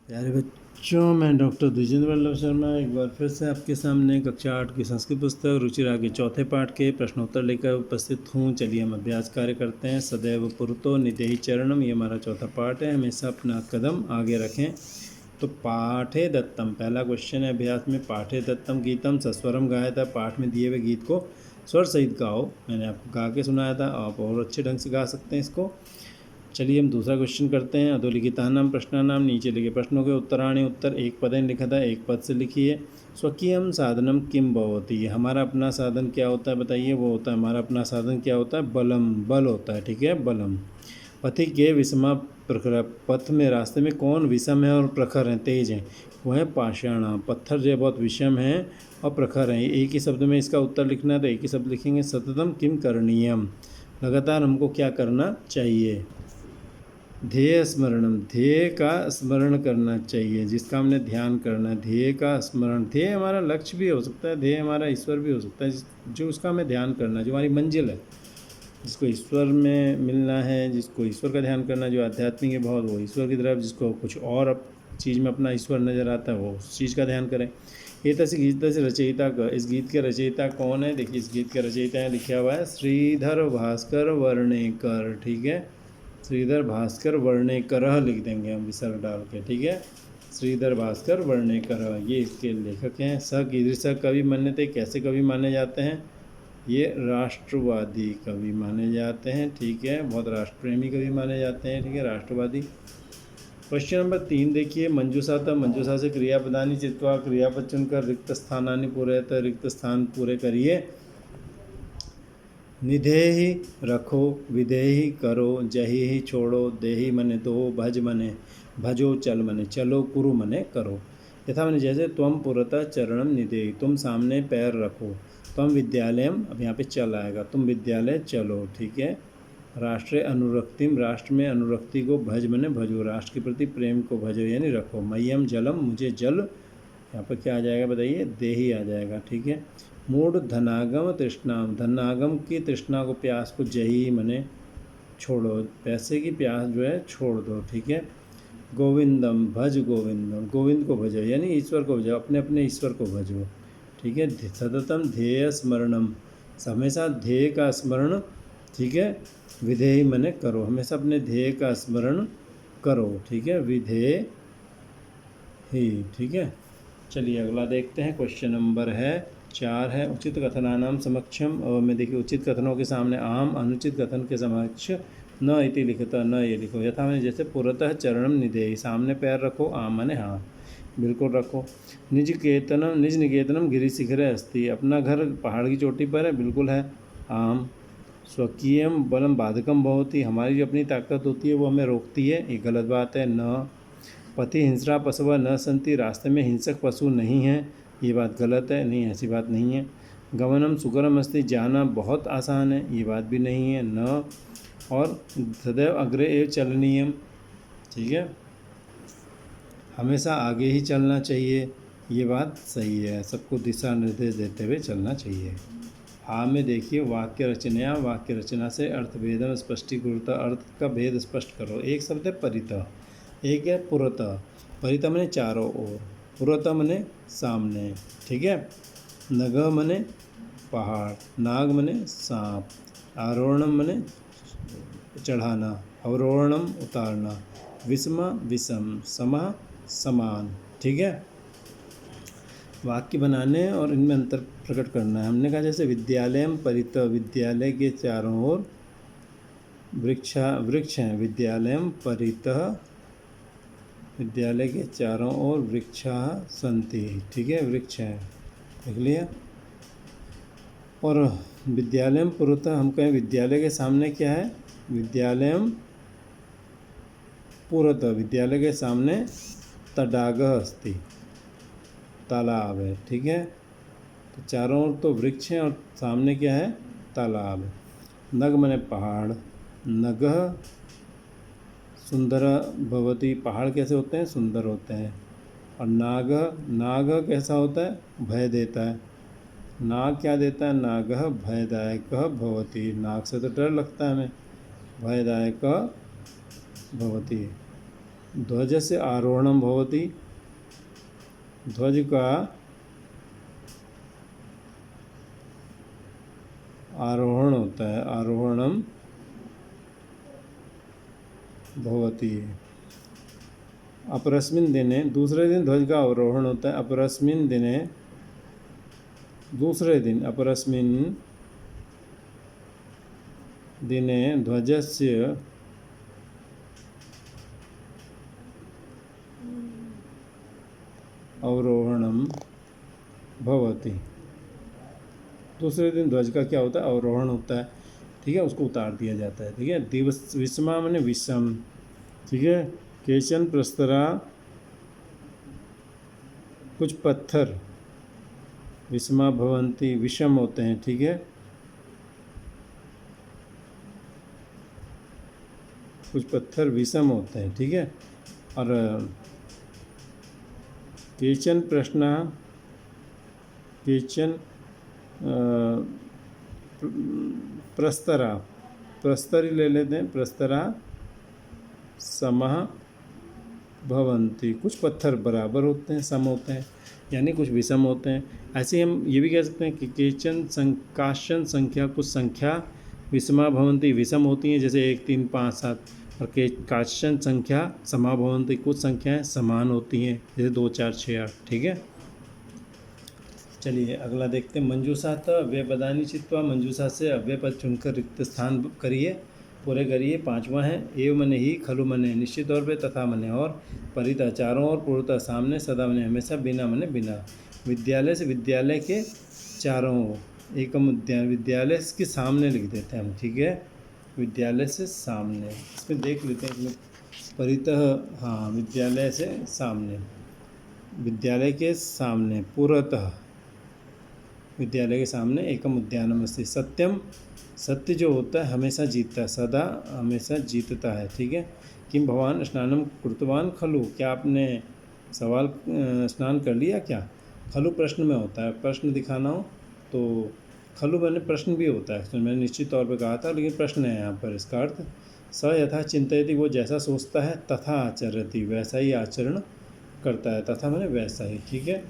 प्यारे बच्चों, मैं डॉक्टर द्विजेंद्र वल्लभ शर्मा एक बार फिर से आपके सामने कक्षा 8 की संस्कृत पुस्तक रुचिराग के चौथे पाठ के प्रश्नोत्तर लेकर उपस्थित हूँ। चलिए हम अभ्यास कार्य करते हैं। सदैव पुरतो निदेहि चरणम, ये हमारा चौथा पाठ है। हमेशा अपना कदम आगे रखें। तो पाठे दत्तम, पहला क्वेश्चन है अभ्यास में। पाठे दत्तम गीतम सस्वरम गाया था। पाठ में दिए हुए गीत को स्वर सहित गाओ। मैंने आपको गा के सुनाया था, आप और अच्छे ढंग से गा सकते हैं इसको। चलिए हम दूसरा क्वेश्चन करते हैं। अधोलिखितानाम प्रश्नानाम, नीचे लिखे प्रश्नों के उत्तराणि, उत्तर एक पद लिखा था, एक पद से लिखिए। स्वकीयम साधनम किम भवति, हमारा अपना साधन क्या होता है बताइए। वो होता है, हमारा अपना साधन क्या होता है, बलम, बल होता है। ठीक है, बलम। पथि के विषमा प्रखर, पथ में रास्ते में कौन विषम है और प्रखर हैं, तेज हैं, वो है पाषाण। पत्थर जो बहुत विषम है और प्रखर हैं। एक ही शब्द में इसका उत्तर लिखना है तो एक ही शब्द लिखेंगे। सततम किम करणीयम, लगातार हमको क्या करना चाहिए। ध्येय स्मरणम, ध्येय का स्मरण करना चाहिए, जिसका हमने ध्यान करना है। ध्येय का स्मरण, ध्येय हमारा लक्ष्य भी हो सकता है, ध्येय हमारा ईश्वर भी हो सकता है, जो उसका हमें ध्यान करना है, जो हमारी मंजिल है, जिसको ईश्वर में मिलना है, जिसको ईश्वर का ध्यान करना है, जो आध्यात्मिक है बहुत, वो ईश्वर की तरफ। जिसको कुछ और चीज़ में अपना ईश्वर नज़र आता है, वो उस चीज़ का ध्यान करें। ये तसी गीत से रचयिता का, इस गीत के रचयिता कौन है, देखिए इस गीत के रचयिता है, लिखा हुआ है श्रीधर भास्कर वर्णेकर। ठीक है, श्रीधर भास्कर वर्णेकर लिख देंगे हम विसर्ग डाल के। ठीक है, श्रीधर भास्कर वर्णेकर, ये इसके लेखक हैं। स कीदृश कवि मान्यते, कैसे कवि माने जाते हैं, ये राष्ट्रवादी कवि माने जाते हैं। ठीक है, बहुत राष्ट्र प्रेमी कवि माने जाते हैं। ठीक है, राष्ट्रवादी। क्वेश्चन नंबर 3 देखिए। मंजूषा था, मंजूषा से क्रियापदानी चित्वा, क्रियापद चुनकर रिक्त स्थानानि पूरयत, रिक्त स्थान पूरे करिए। निधेहि रखो, विधेहि करो, जहि छोड़ो, देहि मने दो, भज मने भजो, चल मने चलो, कुरु मने करो। यथा मैंने जैसे त्वम पुरतः चरणम निधेहि, तुम सामने पैर रखो। त्वम विद्यालयम, अब यहाँ पे चल आएगा, तुम विद्यालय चलो। ठीक है, राष्ट्रे अनुरक्तिम, राष्ट्र में अनुरक्ति को, भज मने भजो, राष्ट्र के प्रति प्रेम को भजो यानी रखो। मह्यम जलम, मुझे जल, यहाँ पर क्या आ जाएगा बताइए, देही आ जाएगा। ठीक है, मूढ़ धनागम तृष्णाम, धनागम की तृष्णा को, प्यास को, जही मने छोड़ो, पैसे की प्यास जो है छोड़ दो। ठीक है, गोविंदम, भज गोविंदम, गोविंद को भजो यानी ईश्वर को भजो, अपने अपने ईश्वर को भजो। ठीक है, सततम ध्येय स्मरणम, हमेशा ध्येय का स्मरण। ठीक है, विधेय मने करो, हमेशा अपने ध्येय का स्मरण करो। ठीक है, विधेय ही। ठीक है, चलिए अगला देखते हैं। क्वेश्चन नंबर 4 है। उचित कथनानाम समक्षम, और में देखिए उचित कथनों के सामने आम, अनुचित कथन के समक्ष न इति लिखता, न ये लिखो। यथा मैंने जैसे पुरतः चरणम निधेहि, सामने पैर रखो, आम माने हाँ बिल्कुल रखो। निज केतनम, निज निकेतनम गिरि शिखरे अस्ति, अपना घर पहाड़ की चोटी पर है, बिल्कुल है, आम। स्वकीयम बलम बाधकम भवति, हमारी जो अपनी ताकत होती है वो हमें रोकती है, ये गलत बात है, न। पति हिंस्रा पशुवा न संति, रास्ते में हिंसक पशु नहीं हैं, ये बात गलत है, नहीं ऐसी बात नहीं है। गमनम सुकरम अस्ति, जाना बहुत आसान है, ये बात भी नहीं है, न। और सदैव अग्रे एव चलनीयम, ठीक है, हमेशा आगे ही चलना चाहिए, ये बात सही है, सबको दिशा निर्देश देते हुए चलना चाहिए। हाँ में देखिए वाक्य रचना, वाक्य रचना से अर्थभेदम स्पष्टीकृत, अर्थ का भेद स्पष्ट करो। एक शब्द है परितः, एक है पुरतः। परितः मने चारों ओर, पुरतः मने सामने। ठीक है, नगह मने पहाड़, नाग मने सांप, आरोहणम मने चढ़ाना, अवरोहणम उतारना, विषमा विषम, समा समान। ठीक है, वाक्य बनाने और इनमें अंतर प्रकट करना है। हमने कहा जैसे विद्यालयम परितः, विद्यालय के चारों ओर वृक्ष हैं, विद्यालयम परितः, विद्यालय के चारों ओर वृक्षा सन्ति। ठीक है, वृक्ष हैं, देख लिया। और विद्यालयम पुरतः, हम कहें विद्यालय के सामने क्या है, विद्यालयम पुरतः, विद्यालय के सामने तडागः अस्ति, तालाब है। ठीक है, तो चारों ओर तो वृक्ष हैं और सामने क्या है, तालाब। नग मने पहाड़, नगह सुंदर भवती, पहाड़ कैसे होते हैं, सुंदर होते हैं। और नाग, नाग कैसा होता है, भय देता है। नाग क्या देता है, नागः भयदायक भवती, नाग से तो डर लगता है हमें, भयदायक भवती। ध्वजस्य आरोहणं भवति, ध्वज का आरोहण होता है, आरोहणम भवति। अपरस्मिन् दिने, दूसरे दिन ध्वज का आरोहण होता है। अपरस्मिन् दिने, दूसरे दिन, अपरस्मिन् दिने ध्वजस्य अवरोहणम भवति। दूसरे दिन ध्वज का क्या होता है? अवरोहण होता है, ठीक है, उसको उतार दिया जाता है, ठीक है। दिवस विषमा माने विषम, ठीक है। केचन प्रस्तरा, कुछ पत्थर, विषमा भवंती, विषम होते हैं, ठीक है। कुछ पत्थर विषम होते हैं, ठीक है। और केचन प्रश्न, केचन प्रस्तरा, प्रस्तरी ले लेते हैं, प्रस्तरा समः भवंती, कुछ पत्थर बराबर होते हैं, सम होते हैं, यानी कुछ विषम होते हैं। ऐसे ही हम ये भी कह सकते हैं कि केचन काशन संख्या, कुछ संख्या विषमा भवंती, विषम होती हैं, जैसे 1 3 5 7। और काशन संख्या समा भवंती, कुछ संख्याएं समान होती हैं, जैसे 2 4 6 8, ठीक है। चलिए अगला देखते हैं। मंजूषात अव्यय पदानि चित्वा, मंजूषा से अव्यय पद चुनकर रिक्त स्थान करिए, पूरे करिए। 5वां है एव मने ही, खलु मने निश्चित तौर पे, तथा मने और, परितः चारों ओर, पूर्णतः सामने, सदा मने हमेशा, बिना मने बिना। विद्यालय से विद्यालय के चारों ओर, एकम उद्यान, विद्यालय के सामने लिख देते हैं हम, ठीक है। विद्यालय से सामने, इसमें देख लेते हैं इसमें परितः, हाँ, विद्यालय से सामने, विद्यालय के सामने, पूर्वतः विद्यालय के सामने, एकम उद्यानम अस्ति। सत्यम, सत्य जो होता है हमेशा जीतता है, सदा हमेशा जीतता है, ठीक है। किम भवान स्नानम कृतवान खलु, क्या आपने सवाल स्नान कर लिया क्या? खलु प्रश्न में होता है, प्रश्न दिखाना हो तो खलु मैंने प्रश्न भी होता है, तो मैंने निश्चित तौर पे कहा था, लेकिन प्रश्न है यहाँ पर। इसका अर्थ स यथा चिंतयति, वो जैसा सोचता है, तथा आचरति, वैसा ही आचरण करता है, तथा मैंने वैसा ही, ठीक है।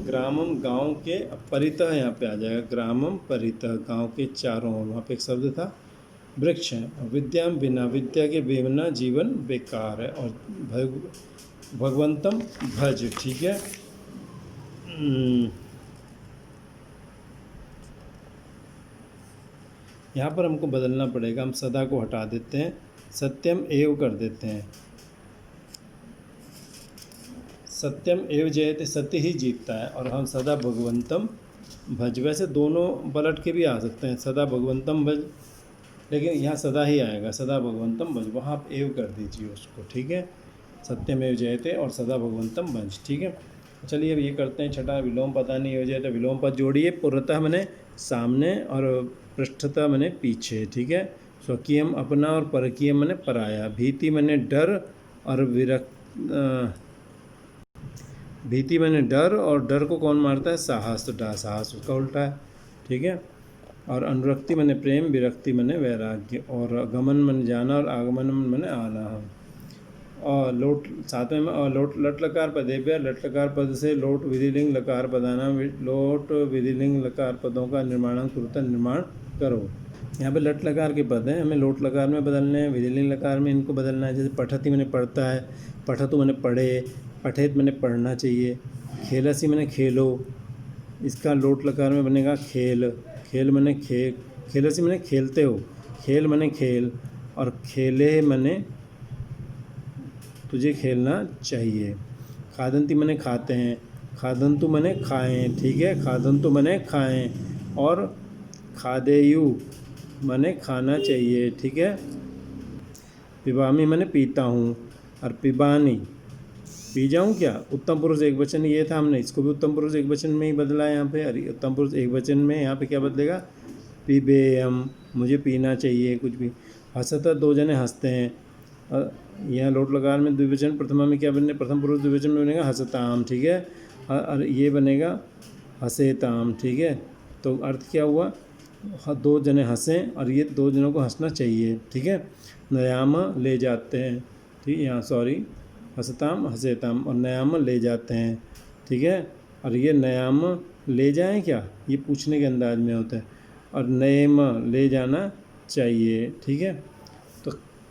ग्रामम, गांव के, परितः यहाँ पे आ जाएगा, ग्रामम परितः, गांव के चारों ओर, वहाँ पे एक शब्द था वृक्ष है। विद्याम बिना, विद्या के बिना जीवन बेकार है। और भगवंतम भज, ठीक है। यहाँ पर हमको बदलना पड़ेगा, हम सदा को हटा देते हैं, सत्यम एव कर देते हैं। सत्यम एव जयते, सत्य ही जीतता है, और हम सदा भगवंतम भज, वैसे दोनों पलट के भी आ सकते हैं, सदा भगवंतम भज, लेकिन यहाँ सदा ही आएगा, सदा भगवंतम भज, वहाँ आप एव कर दीजिए उसको, ठीक है। सत्यम एव जयते और सदा भगवंतम भज, ठीक है। चलिए अब ये करते हैं छठा, विलोम पदानि एव जयते, विलोम पद जोड़िए। पूर्णतः मैंने सामने और पृष्ठतः मैंने पीछे, ठीक है। स्वकीयम अपना और परकीयम मैंने पराया। भीति मैंने डर और भीति मैंने डर, और डर को कौन मारता है? साहस, तो साहस उसका उल्टा है, ठीक है। और अनुरक्ति मैंने प्रेम, विरक्ति मैंने वैराग्य, और गमन मैंने जाना, और आगमन मैंने आना। और लोट, सातवें में और लोट, लट लकार पदेभ्य, लट लकार पद से लोट विधिलिंग लकार पदाना, लोट विधिलिंग लकार पदों का निर्माण तुरंत निर्माण करो। यहाँ पे लट लकार के पद हैं, हमें लोट लकार में बदलने हैं, विधिलिंग लकार में इनको बदलना है। जैसे पठती मैंने पढ़ता है, पठतु मैंने पढ़े, पठेत मैंने पढ़ना चाहिए, खेलसी मैंने खेलो, इसका लोट लकार में बनेगा खेल, खेल मैंने खेलसी मैंने खेलते हो, खेल मैंने खेल, और खेले मैंने तुझे खेलना चाहिए। खादंती मैंने खाते हैं, खादंतु मैंने खाएं, ठीक है, खादंतु मैंने खाएं, और खादेयु मैंने खाना चाहिए, ठीक है। पिबामी मैंने पीता हूँ, और पिबानी पी जाऊँ क्या? उत्तम पुरुष एक वचन ये था, हमने इसको भी उत्तम पुरुष एक वचन में ही बदला है यहाँ पे। अरे उत्तम पुरुष एक वचन में यहाँ पे क्या बदलेगा? पिबेयम, मुझे पीना चाहिए कुछ भी। हंसता, दो जने हंसते हैं, यहाँ लोट लकार में द्विवचन, प्रथमा में क्या बने? प्रथम पुरुष द्विवचन में बनेगा हंसताम, ठीक है। और ये बनेगा हसेताम, ठीक है। तो अर्थ क्या हुआ? दो जने हंसें और ये दो जनों को हंसना चाहिए, ठीक है। नयाम ले जाते हैं, ठीक है, यहाँ सॉरी, हंसताम हंसेताम और नयाम ले जाते हैं, ठीक है। और ये नयाम ले जाएं क्या, ये पूछने के अंदाज में होता है, और नयम ले जाना चाहिए, ठीक है। तो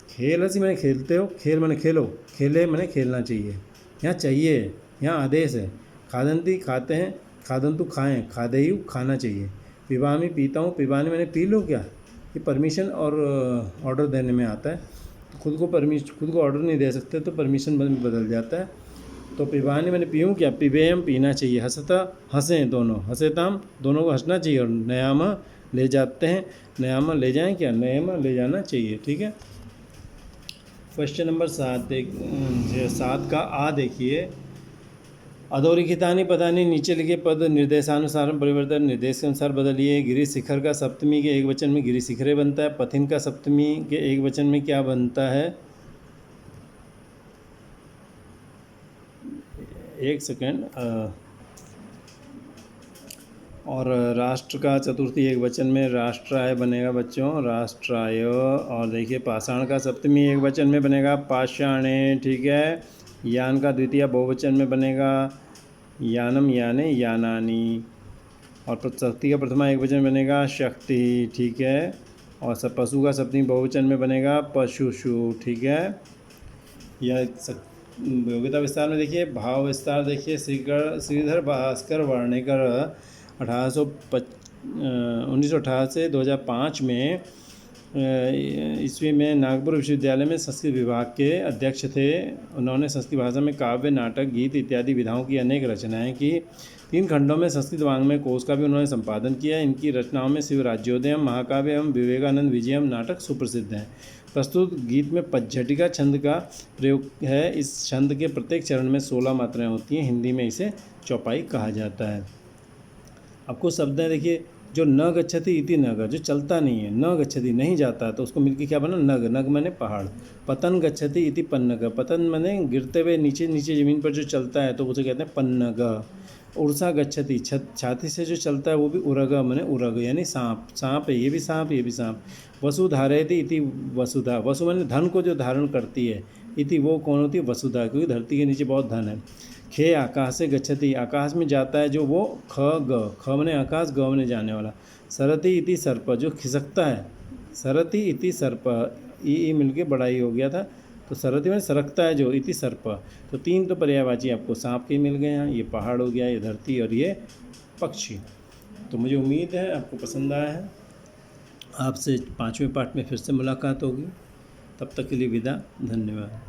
खेल हंसी मैंने खेलते हो, खेल मैंने खेलो, खेले मैंने खेलना चाहिए, यहाँ चाहिए, यहाँ आदेश है। खादंती खाते हैं, खादंतु खाएं, खादेयु खाना चाहिए। पिबामी पीता हूँ, पिबानी मैंने पी लो क्या, ये परमिशन और ऑर्डर देने में आता है। खुद को ऑर्डर नहीं दे सकते तो परमिशन में बदल जाता है। तो पिबानी मैंने पीऊँ क्या, पिबेयम पीना चाहिए। हंसता हंसें दोनों, हंसेताम दोनों को हंसना चाहिए। और नयामा ले जाते हैं, नयामा ले जाएं क्या, नयमा ले जाना चाहिए, ठीक है। क्वेश्चन नंबर 7 का आ देखिए। अधोलिखितानि पदानि, नीचे लिखे पद निर्देशानुसार परिवर्तन, निर्देश के अनुसार बदलिए। गिरि शिखर का सप्तमी के एक वचन में गिरि शिखरे बनता है। पथिन का सप्तमी के एक वचन में क्या बनता है, एक सेकेंड। और राष्ट्र का चतुर्थी एक वचन में राष्ट्राय बनेगा बच्चों, राष्ट्राय। और देखिए पाषाण का सप्तमी एक वचन में बनेगा पाषाणे, ठीक है। यान का द्वितीय बहुवचन में बनेगा यानम याने यानानी। और शक्ति का प्रथमा एक वचन बनेगा शक्ति, ठीक है। और सब पशु का सप्तमी बहुवचन में बनेगा पशुषु, ठीक है। यह योग्यता विस्तार में देखिए, भाव विस्तार देखिए। श्रीधर भास्कर वर्णेकर 1918 से 2005 में ईस्वी में नागपुर विश्वविद्यालय में संस्कृत विभाग के अध्यक्ष थे। उन्होंने संस्कृत भाषा में काव्य, नाटक, गीत इत्यादि विधाओं की अनेक रचनाएं की। 3 खंडों में संस्कृत वाङ्मय कोश का भी उन्होंने संपादन किया। इनकी रचनाओं में शिवराज्योदयम, महाकाव्य एवं विवेकानंद विजयम नाटक सुप्रसिद्ध हैं। प्रस्तुत गीत में पज्झटिका छंद का प्रयोग है। इस छंद के प्रत्येक चरण में 16 मात्राएँ होती हैं। हिंदी में इसे चौपाई कहा जाता है। आपको शब्द है देखिए, जो न गच्छति इति नग, जो चलता नहीं है, न गच्छति नहीं जाता, तो उसको मिलके क्या बना, नग। नग माने पहाड़। पतन गच्छति इति पन्नग, पतन माने गिरते हुए नीचे नीचे ज़मीन पर जो चलता है तो उसे कहते हैं पन्नग। उर्सा गच्छति, छाती से जो चलता है वो भी उरग माने उरग, यानी सांप। सांप है, ये भी सांप, ये भी सांप। वसु धारयति इति वसुधा, वसु माने धन को जो धारण करती है, इति वो कौन होती है, वसुधा, क्योंकि धरती के नीचे बहुत धन है। खे आकाश से गच्छति, आकाश में जाता है जो वो, ख ग, ख मने आकाश, ग मने जाने वाला। सरति इति सर्प, जो खिसकता है, सरति इति सर्प, ई मिलके बड़ा ही हो गया था, तो सरति में सरकता है जो, इति सर्प। तो 3 तो पर्यायवाची आपको सांप के मिल गए हैं, ये पहाड़ हो गया, ये धरती और ये पक्षी। तो मुझे उम्मीद है आपको पसंद आया है। आपसे 5वें पार्ट में फिर से मुलाकात होगी, तब तक के लिए विदा, धन्यवाद।